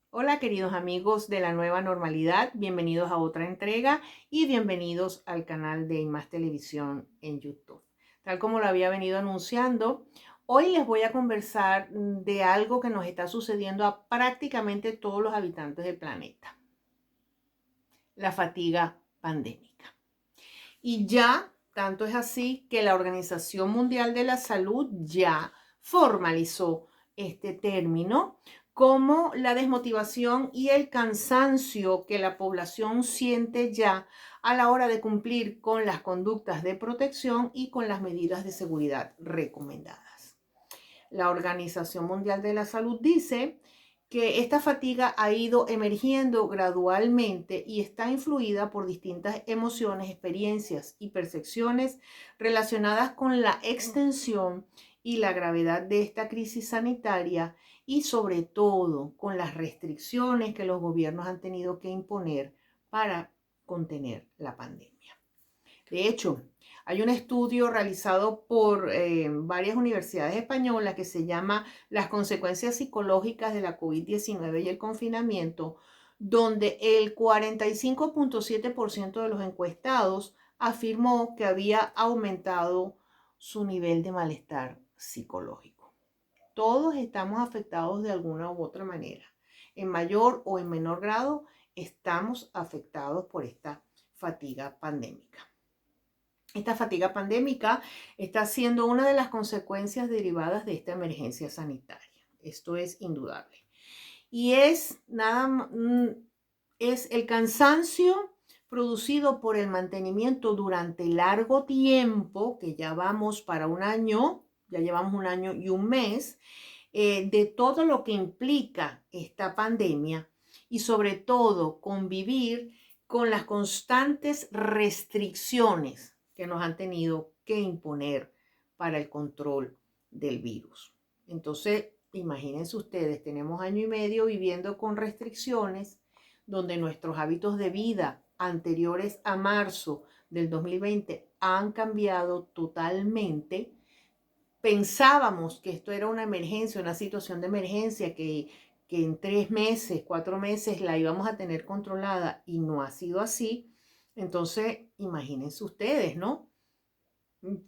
Hola queridos amigos de la nueva normalidad, bienvenidos a otra entrega y bienvenidos al canal de IMAX Televisión en YouTube. Tal como lo había venido anunciando, hoy les voy a conversar de algo que nos está sucediendo a prácticamente todos los habitantes del planeta, la fatiga pandémica. Y ya, tanto es así que la Organización Mundial de la Salud ya formalizó este término como la desmotivación y el cansancio que la población siente ya a la hora de cumplir con las conductas de protección y con las medidas de seguridad recomendadas. La Organización Mundial de la Salud dice que esta fatiga ha ido emergiendo gradualmente y está influida por distintas emociones, experiencias y percepciones relacionadas con la extensión y la gravedad de esta crisis sanitaria y sobre todo con las restricciones que los gobiernos han tenido que imponer para contener la pandemia. De hecho, hay un estudio realizado por varias universidades españolas que se llama Las consecuencias psicológicas de la COVID-19 y el confinamiento, donde el 45.7% de los encuestados afirmó que había aumentado su nivel de malestar psicológico. Todos estamos afectados de alguna u otra manera. En mayor o en menor grado, estamos afectados por esta fatiga pandémica. Esta fatiga pandémica está siendo una de las consecuencias derivadas de esta emergencia sanitaria. Esto es indudable. Y es el cansancio producido por el mantenimiento durante largo tiempo, que ya vamos para un año, ya llevamos un año y un mes, de todo lo que implica esta pandemia y sobre todo convivir con las constantes restricciones que nos han tenido que imponer para el control del virus. Entonces, imagínense ustedes, tenemos año y medio viviendo con restricciones donde nuestros hábitos de vida anteriores a marzo del 2020 han cambiado totalmente. Pensábamos que esto era una emergencia, una situación de emergencia que en 3 meses, 4 meses la íbamos a tener controlada y no ha sido así. Entonces, imagínense ustedes, ¿no?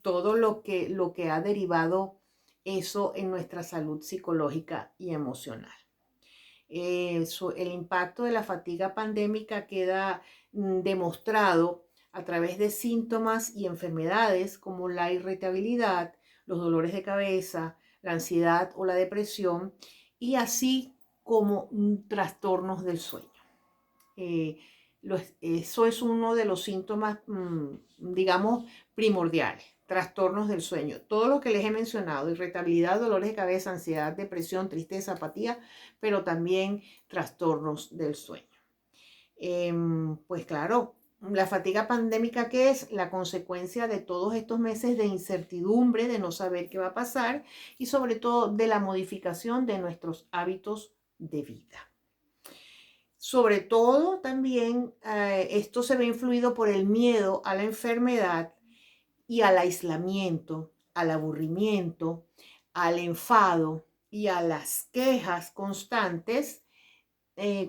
Todo lo que ha derivado eso en nuestra salud psicológica y emocional. El impacto de la fatiga pandémica queda demostrado a través de síntomas y enfermedades como la irritabilidad, los dolores de cabeza, la ansiedad o la depresión, y así como trastornos del sueño. Eh, Eso es uno de los síntomas, digamos, primordiales. Trastornos del sueño. Todo lo que les he mencionado, irritabilidad, dolores de cabeza, ansiedad, depresión, tristeza, apatía, pero también trastornos del sueño. Pues claro, la fatiga pandémica, ¿qué es? La consecuencia de todos estos meses de incertidumbre, de no saber qué va a pasar y sobre todo de la modificación de nuestros hábitos de vida. Sobre todo también esto se ve influido por el miedo a la enfermedad y al aislamiento, al aburrimiento, al enfado y a las quejas constantes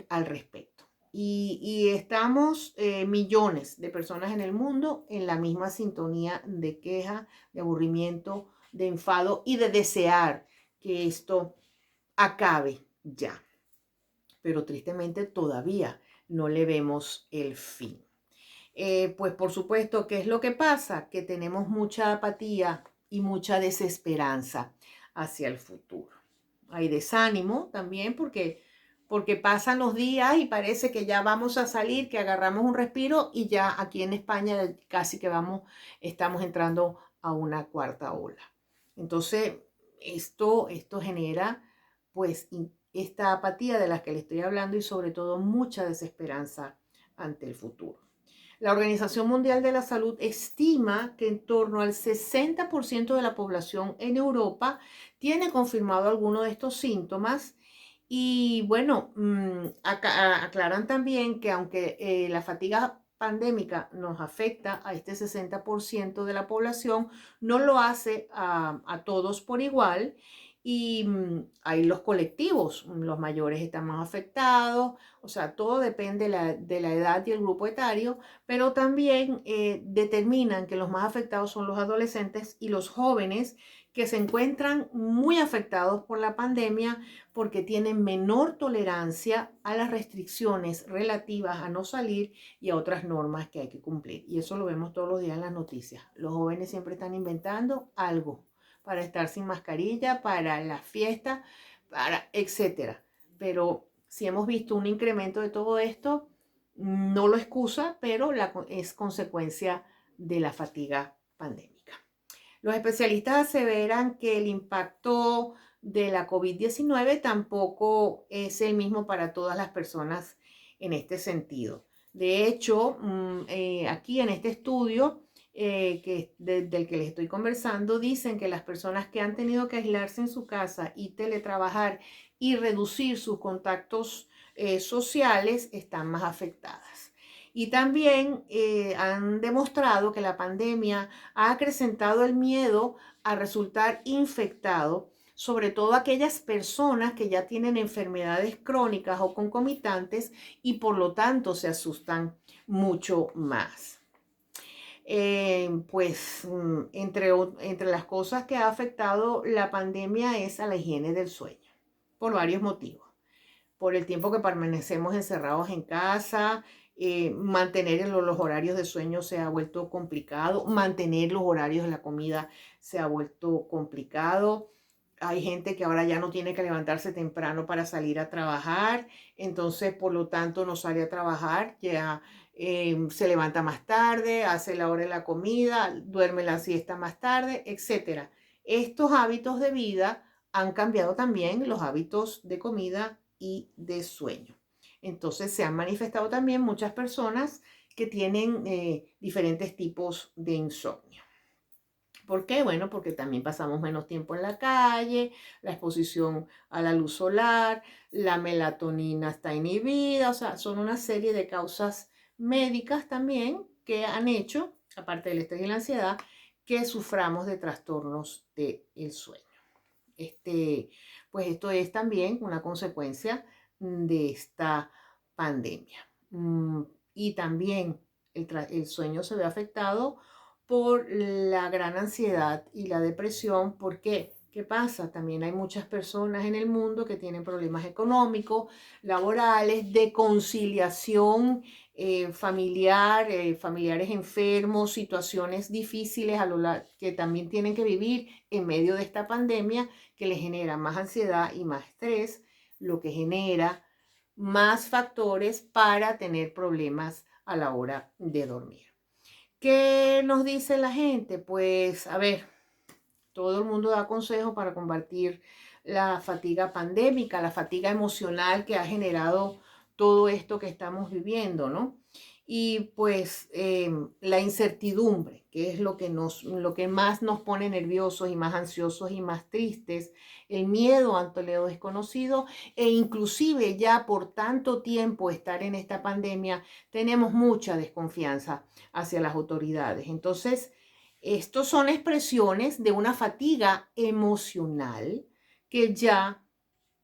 al respecto. Y estamos millones de personas en el mundo en la misma sintonía de queja, de aburrimiento, de enfado y de desear que esto acabe ya. Pero tristemente todavía no le vemos el fin. Pues por supuesto, ¿qué es lo que pasa? Que tenemos mucha apatía y mucha desesperanza hacia el futuro. Hay desánimo también porque pasan los días y parece que ya vamos a salir, que agarramos un respiro y ya aquí en España casi que estamos entrando a una cuarta ola. Entonces, esto genera pues esta apatía de la que le estoy hablando y sobre todo mucha desesperanza ante el futuro. La Organización Mundial de la Salud estima que en torno al 60% de la población en Europa tiene confirmado alguno de estos síntomas. Y bueno, aclaran también que aunque la fatiga pandémica nos afecta a este 60% de la población, no lo hace a todos por igual Y hay los colectivos, los mayores están más afectados, o sea, todo depende de la edad y el grupo etario, pero también determinan que los más afectados son los adolescentes y los jóvenes que se encuentran muy afectados por la pandemia porque tienen menor tolerancia a las restricciones relativas a no salir y a otras normas que hay que cumplir. Y eso lo vemos todos los días en las noticias. Los jóvenes siempre están inventando algo para estar sin mascarilla, para la fiesta, para etcétera. Pero si hemos visto un incremento de todo esto, no lo excusa, pero es consecuencia de la fatiga pandémica. Los especialistas aseveran que el impacto de la COVID-19 tampoco es el mismo para todas las personas en este sentido. De hecho, aquí en este estudio del que les estoy conversando, dicen que las personas que han tenido que aislarse en su casa y teletrabajar y reducir sus contactos sociales están más afectadas. Y también han demostrado que la pandemia ha acrecentado el miedo a resultar infectado, sobre todo aquellas personas que ya tienen enfermedades crónicas o concomitantes y por lo tanto se asustan mucho más. Pues entre las cosas que ha afectado la pandemia es a la higiene del sueño, por varios motivos. Por el tiempo que permanecemos encerrados en casa, mantener los horarios de sueño se ha vuelto complicado, mantener los horarios de la comida se ha vuelto complicado. Hay gente que ahora ya no tiene que levantarse temprano para salir a trabajar, entonces por lo tanto no sale a trabajar, ya se levanta más tarde, hace la hora de la comida, duerme la siesta más tarde, etc. Estos hábitos de vida han cambiado también los hábitos de comida y de sueño. Entonces se han manifestado también muchas personas que tienen diferentes tipos de insomnio. ¿Por qué? Bueno, porque también pasamos menos tiempo en la calle, la exposición a la luz solar, la melatonina está inhibida, o sea, son una serie de causas médicas también que han hecho, aparte del estrés y la ansiedad, que suframos de trastornos del sueño. Pues esto es también una consecuencia de esta pandemia. Y también el sueño se ve afectado por la gran ansiedad y la depresión. ¿Por qué? ¿Qué pasa? También hay muchas personas en el mundo que tienen problemas económicos, laborales, de conciliación familiar, familiares enfermos, situaciones difíciles que también tienen que vivir en medio de esta pandemia que les genera más ansiedad y más estrés, lo que genera más factores para tener problemas a la hora de dormir. ¿Qué nos dice la gente? Pues, a ver, todo el mundo da consejos para combatir la fatiga pandémica, la fatiga emocional que ha generado todo esto que estamos viviendo, ¿no? Y pues la incertidumbre, que es lo que más nos pone nerviosos y más ansiosos y más tristes, el miedo ante lo desconocido e inclusive ya por tanto tiempo estar en esta pandemia, tenemos mucha desconfianza hacia las autoridades. Entonces, estos son expresiones de una fatiga emocional que ya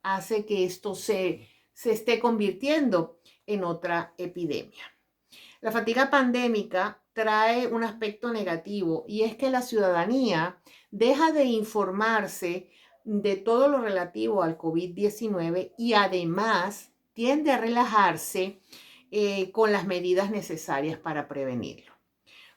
hace que esto se esté convirtiendo en otra epidemia. La fatiga pandémica trae un aspecto negativo y es que la ciudadanía deja de informarse de todo lo relativo al COVID-19 y además tiende a relajarse con las medidas necesarias para prevenirlo.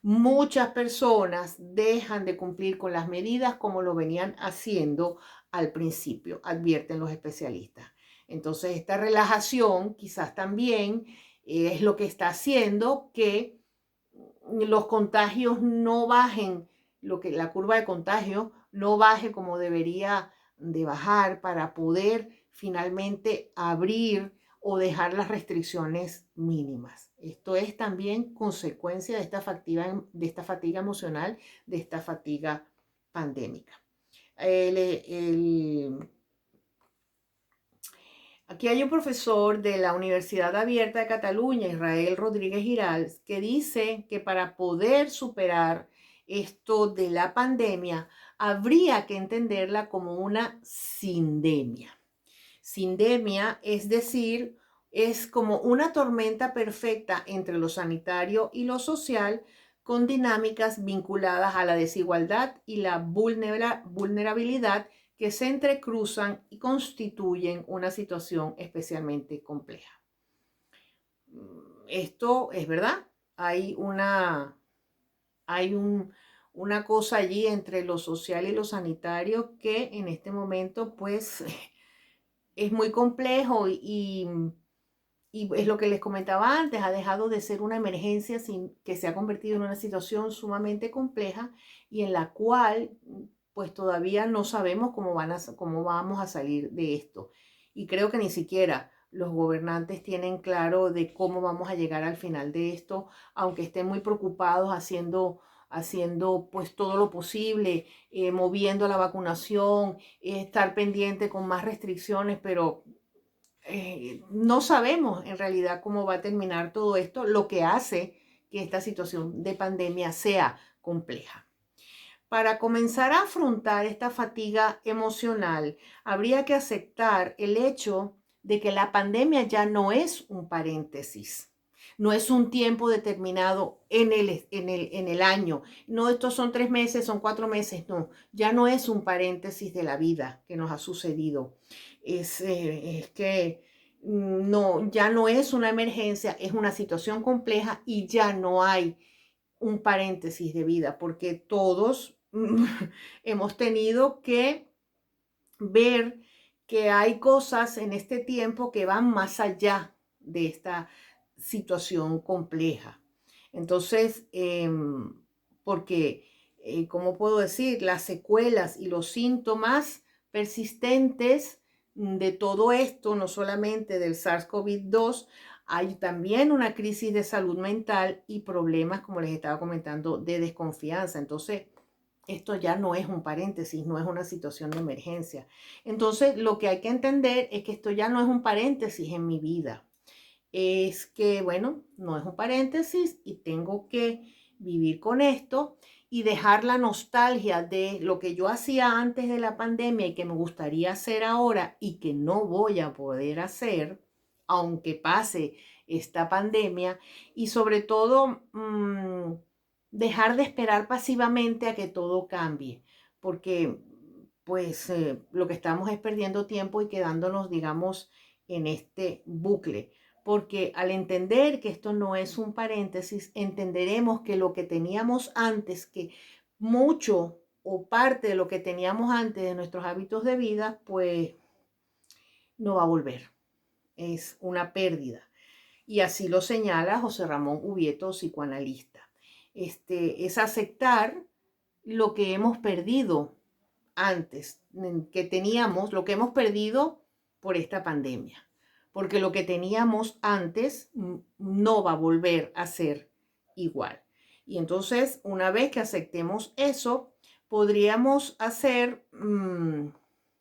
Muchas personas dejan de cumplir con las medidas como lo venían haciendo al principio, advierten los especialistas. Entonces, esta relajación quizás también es lo que está haciendo que los contagios no bajen, la curva de contagio no baje como debería de bajar para poder finalmente abrir o dejar las restricciones mínimas. Esto es también consecuencia de esta fatiga emocional, de esta fatiga pandémica. Aquí hay un profesor de la Universidad Abierta de Cataluña, Israel Rodríguez Giralt, que dice que para poder superar esto de la pandemia habría que entenderla como una sindemia. Sindemia, es decir, es como una tormenta perfecta entre lo sanitario y lo social, con dinámicas vinculadas a la desigualdad y la vulnerabilidad que se entrecruzan y constituyen una situación especialmente compleja. Esto es verdad. Hay una cosa allí entre lo social y lo sanitario que en este momento pues es muy complejo y es lo que les comentaba antes, ha dejado de ser una emergencia que se ha convertido en una situación sumamente compleja y en la cual pues todavía no sabemos cómo vamos a salir de esto. Y creo que ni siquiera los gobernantes tienen claro de cómo vamos a llegar al final de esto, aunque estén muy preocupados haciendo pues todo lo posible, moviendo la vacunación, estar pendiente con más restricciones, pero no sabemos en realidad cómo va a terminar todo esto, lo que hace que esta situación de pandemia sea compleja. Para comenzar a afrontar esta fatiga emocional, habría que aceptar el hecho de que la pandemia ya no es un paréntesis. No es un tiempo determinado en el año. No, estos son 3 meses, son 4 meses. No, ya no es un paréntesis de la vida que nos ha sucedido. Es que no, ya no es una emergencia, es una situación compleja y ya no hay un paréntesis de vida, porque todos hemos tenido que ver que hay cosas en este tiempo que van más allá de esta situación compleja. Entonces, porque, ¿cómo puedo decir? Las secuelas y los síntomas persistentes de todo esto, no solamente del SARS-CoV-2, hay también una crisis de salud mental y problemas, como les estaba comentando, de desconfianza. Entonces, esto ya no es un paréntesis, no es una situación de emergencia. Entonces, lo que hay que entender es que esto ya no es un paréntesis en mi vida. Es que, bueno, no es un paréntesis y tengo que vivir con esto y dejar la nostalgia de lo que yo hacía antes de la pandemia y que me gustaría hacer ahora y que no voy a poder hacer, aunque pase esta pandemia. Y sobre todo, dejar de esperar pasivamente a que todo cambie, porque pues lo que estamos es perdiendo tiempo y quedándonos, digamos, en este bucle. Porque al entender que esto no es un paréntesis, entenderemos que lo que teníamos antes, que mucho o parte de lo que teníamos antes de nuestros hábitos de vida, pues no va a volver. Es una pérdida. Y así lo señala José Ramón Ubieto, psicoanalista. Es aceptar lo que hemos perdido antes, que teníamos, lo que hemos perdido por esta pandemia. Porque lo que teníamos antes no va a volver a ser igual. Y entonces, una vez que aceptemos eso, podríamos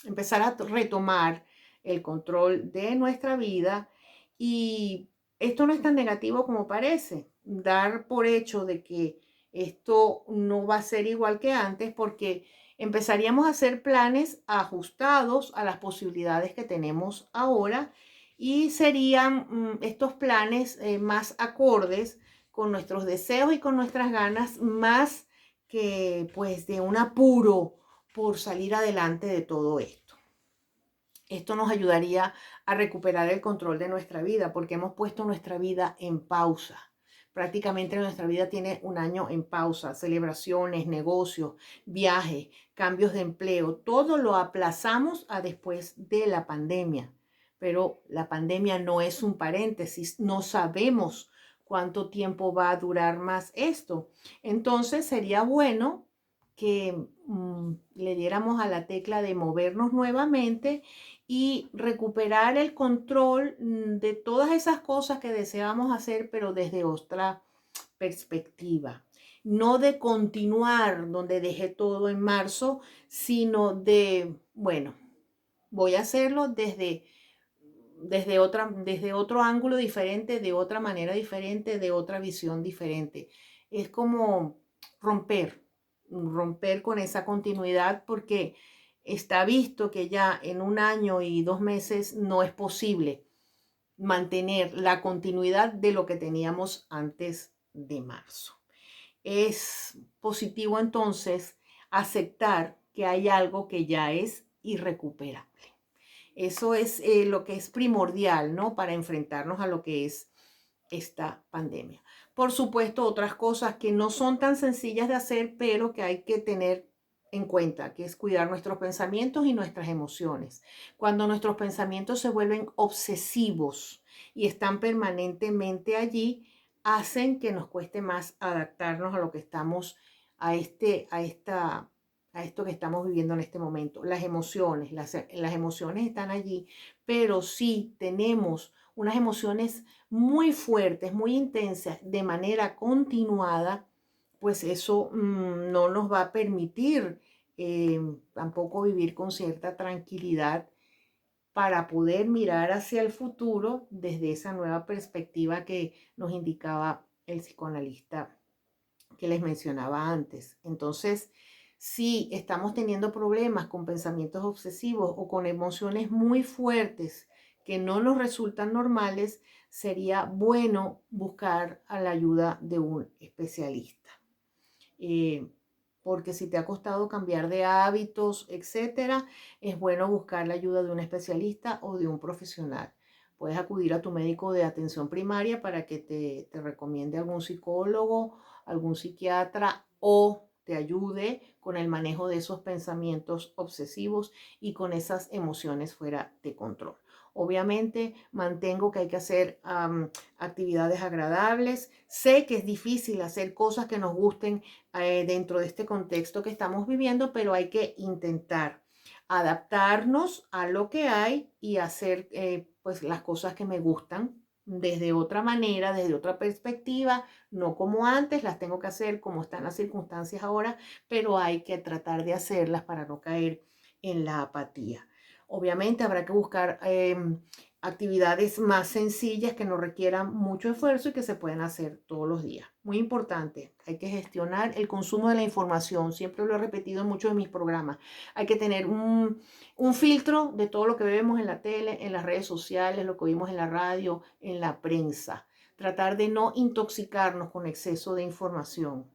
empezar a retomar el control de nuestra vida. Y esto no es tan negativo como parece. Dar por hecho de que esto no va a ser igual que antes, porque empezaríamos a hacer planes ajustados a las posibilidades que tenemos ahora y serían estos planes más acordes con nuestros deseos y con nuestras ganas, más que pues de un apuro por salir adelante de todo esto. Esto nos ayudaría a recuperar el control de nuestra vida porque hemos puesto nuestra vida en pausa. Prácticamente nuestra vida tiene un año en pausa, celebraciones, negocios, viajes, cambios de empleo, todo lo aplazamos a después de la pandemia. Pero la pandemia no es un paréntesis, no sabemos cuánto tiempo va a durar más esto. Entonces sería bueno que le diéramos a la tecla de movernos nuevamente y recuperar el control de todas esas cosas que deseamos hacer, pero desde otra perspectiva. No de continuar donde dejé todo en marzo, sino de, bueno, voy a hacerlo desde otro ángulo diferente, de otra manera diferente, de otra visión diferente. Es como romper. romper con esa continuidad porque está visto que ya en 1 año y 2 meses no es posible mantener la continuidad de lo que teníamos antes de marzo. Es positivo entonces aceptar que hay algo que ya es irrecuperable. Eso es lo que es primordial, ¿no? Para enfrentarnos a lo que es esta pandemia. Por supuesto, otras cosas que no son tan sencillas de hacer, pero que hay que tener en cuenta, que es cuidar nuestros pensamientos y nuestras emociones. Cuando nuestros pensamientos se vuelven obsesivos y están permanentemente allí, hacen que nos cueste más adaptarnos a lo que estamos, a esto que estamos viviendo en este momento. Las emociones están allí, pero si tenemos unas emociones muy fuertes, muy intensas, de manera continuada, pues eso no nos va a permitir tampoco vivir con cierta tranquilidad para poder mirar hacia el futuro desde esa nueva perspectiva que nos indicaba el psicoanalista que les mencionaba antes. Entonces, si estamos teniendo problemas con pensamientos obsesivos o con emociones muy fuertes que no nos resultan normales, sería bueno buscar a la ayuda de un especialista. Porque si te ha costado cambiar de hábitos, etcétera, es bueno buscar la ayuda de un especialista o de un profesional. Puedes acudir a tu médico de atención primaria para que te recomiende algún psicólogo, algún psiquiatra o te ayude con el manejo de esos pensamientos obsesivos y con esas emociones fuera de control. Obviamente mantengo que hay que hacer actividades agradables. Sé que es difícil hacer cosas que nos gusten dentro de este contexto que estamos viviendo, pero hay que intentar adaptarnos a lo que hay y hacer pues las cosas que me gustan desde otra manera, desde otra perspectiva, no como antes, las tengo que hacer como están las circunstancias ahora, pero hay que tratar de hacerlas para no caer en la apatía. Obviamente habrá que buscar actividades más sencillas que no requieran mucho esfuerzo y que se pueden hacer todos los días. Muy importante, hay que gestionar el consumo de la información. Siempre lo he repetido en muchos de mis programas. Hay que tener un filtro de todo lo que vemos en la tele, en las redes sociales, lo que oímos en la radio, en la prensa. Tratar de no intoxicarnos con exceso de información.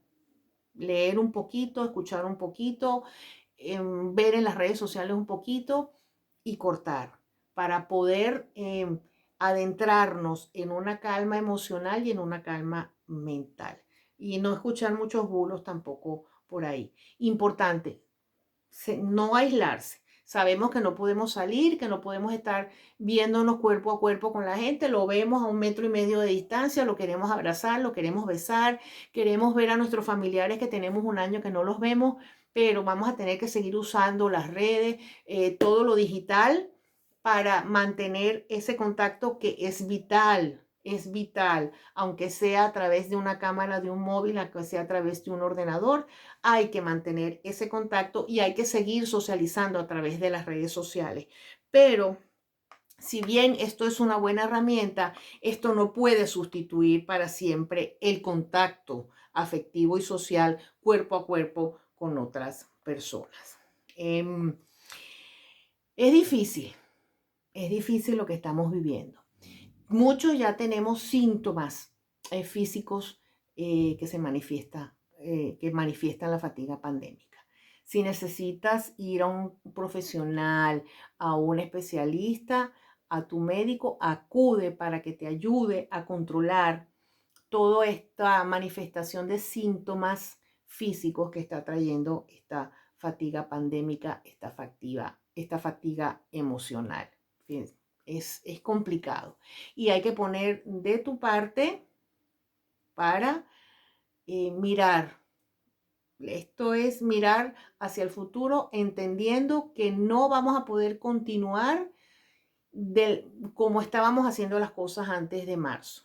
Leer un poquito, escuchar un poquito, ver en las redes sociales un poquito y cortar para poder adentrarnos en una calma emocional y en una calma mental. Y no escuchar muchos bulos tampoco por ahí. Importante, no aislarse. Sabemos que no podemos salir, que no podemos estar viéndonos cuerpo a cuerpo con la gente, lo vemos a 1,5 metros de distancia, lo queremos abrazar, lo queremos besar, queremos ver a nuestros familiares que tenemos 1 año que no los vemos, pero vamos a tener que seguir usando las redes, todo lo digital para mantener ese contacto que es vital, aunque sea a través de una cámara de un móvil, aunque sea a través de un ordenador, hay que mantener ese contacto y hay que seguir socializando a través de las redes sociales. Pero si bien esto es una buena herramienta, esto no puede sustituir para siempre el contacto afectivo y social cuerpo a cuerpo con otras personas. Es difícil, es difícil lo que estamos viviendo. Muchos ya tenemos síntomas físicos que manifiestan la fatiga pandémica. Si necesitas ir a un profesional, a un especialista, a tu médico, acude para que te ayude a controlar toda esta manifestación de síntomas físicos que está trayendo esta fatiga pandémica, esta fatiga emocional. Es complicado y hay que poner de tu parte para mirar. Esto es mirar hacia el futuro entendiendo que no vamos a poder continuar como estábamos haciendo las cosas antes de marzo.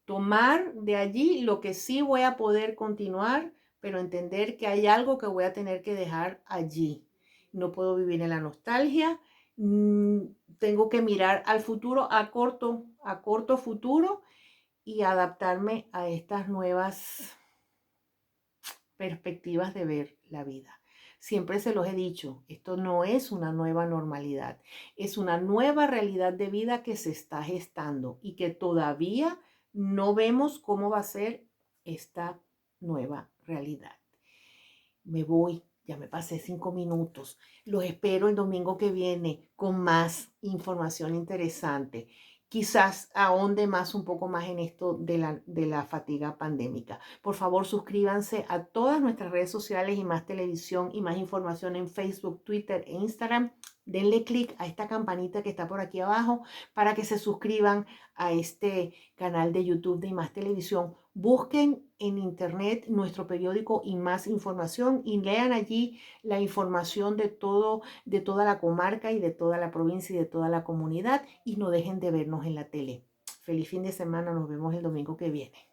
Tomar de allí lo que sí voy a poder continuar, pero entender que hay algo que voy a tener que dejar allí. No puedo vivir en la nostalgia. Tengo que mirar al futuro, a corto futuro y adaptarme a estas nuevas perspectivas de ver la vida. Siempre se los he dicho, esto no es una nueva normalidad, es una nueva realidad de vida que se está gestando y que todavía no vemos cómo va a ser esta nueva realidad. Me voy, ya me pasé 5 minutos. Los espero el domingo que viene con más información interesante. Quizás ahonde más un poco más en esto de la fatiga pandémica. Por favor, suscríbanse a todas nuestras redes sociales y más televisión y más información en Facebook, Twitter e Instagram. Denle clic a esta campanita que está por aquí abajo para que se suscriban a este canal de YouTube de Más Televisión. Busquen en internet nuestro periódico y más información y lean allí la información de todo, de toda la comarca y de toda la provincia y de toda la comunidad y no dejen de vernos en la tele. Feliz fin de semana, nos vemos el domingo que viene.